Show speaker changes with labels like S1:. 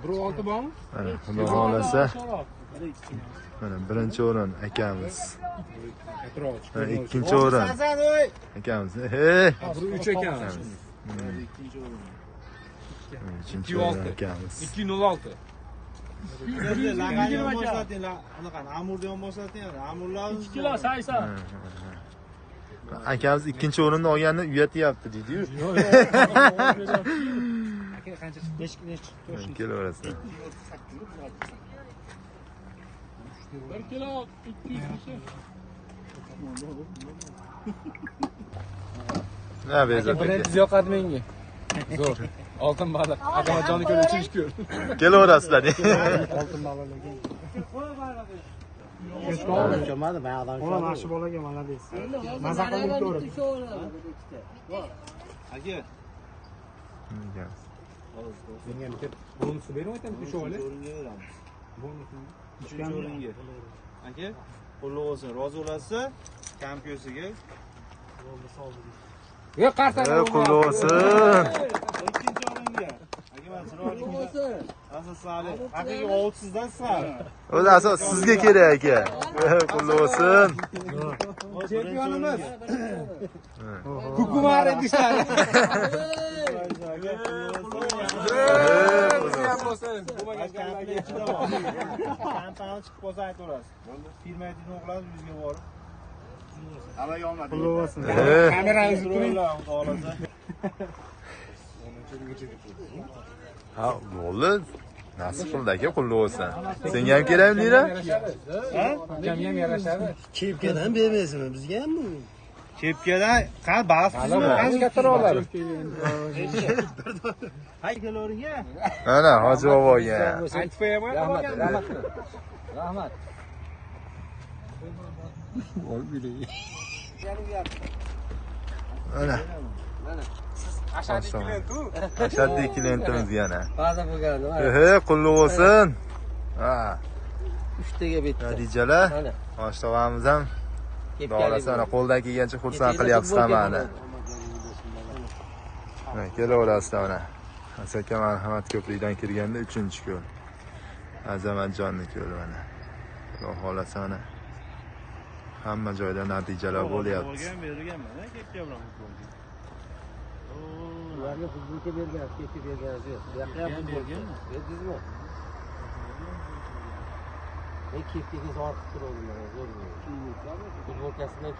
S1: 1.6 bormi?
S2: Mana xudo xolasa. Mana birinchi o'rin akamiz. Mana ikkinchi o'rin akamiz.
S1: 1.3 ekan.
S2: Uchinchi o'rin akamiz.
S1: 2.06.
S3: Lag'ani boshlatinglar, anaqani amurni ham boshlating, amurlar
S4: 2 kilo 80.
S2: Akamiz ikkinchi o'rinni olganini uyatyapti deydi-yu.
S3: aka qancha chiqdi?
S2: Kelaverasizlar.
S4: 1 kilo 200.
S2: Ne Bezat aka?
S1: Birinchi yoqadi menga. Zo'r. Oltin baliq. Akamatjonni ko'rib uchinchi ko'r.
S2: Kelaverasizlar.
S3: Oltin bolalarga.
S5: Ko'rmadi, bayog'dan
S3: Ona yaxshi bolaga malades. Maza qilib ko'rib. Aka.
S1: Menga bitta bonus bermayapti shu oylik.
S3: O'ringa beramiz. Uchinchi o'ringa. Aka, qo'lli bo'lsin. Rozi bo'lasiz? Kompyuterga.
S1: Yo, qarsa.
S2: Qullu olsun.
S3: Ikkinchi o'ringa. Aka, men chiroyli bo'lsin. Asosali. Akaga 600 dan sal.
S2: O'zi asos sizga kerak aka. Qullu olsun.
S1: Chempionimiz. Kukumar idishlar.
S3: Kampani chiqib qolsa aytaverasiz. Firma aytini o'qiladi bizga borib. Amalga olmadi.
S5: Qullu bo'lsin.
S1: Kamerangizni turing.
S3: Xudo xolasa.
S2: Ha, bo'ldi. Nasib qildi aka qullu olsun. Senga ham kerakmi Lira?
S1: Akamga ham yarashadi.
S5: Kepkadan bermaysizmi? Bizga ham bu.
S3: Kepkadan qani baliq tuzmi?
S1: Qancha kattaroqlar?
S3: Hay keloringa.
S2: Mana Hoji boboga.
S1: Aytib qo'yaman. Rahmat. Rahmat.
S2: Mana.
S1: Ashaddiy klient-u.
S2: Ashaddiy klientimiz yana.
S5: Ba'zi bo'lganda
S2: Qullu olsun. Ha.
S5: 3 taga bitta.
S2: Natijalar.
S5: Mana.
S2: Osh tog'amiz ham Doğrasa ana qo'ldan kelgancha xursand qilyapsiz hammani. Kelaverasizlar mana. Asaka marhamat ko'prikdan kirganda 3-ko'l. Azamatjonni ko'l mana. Xudo xolasa mana. Hamma joyda natijalar bo'lyapti.
S3: Berganman, kepka bilan futbolga.
S5: Ularga futbolga bergan, kepka bergan yo'q. Bu yoqqa ham berganmi? Berdingizmi? Kepkaga ortib turuvdim, zo'r. Futbolkasidan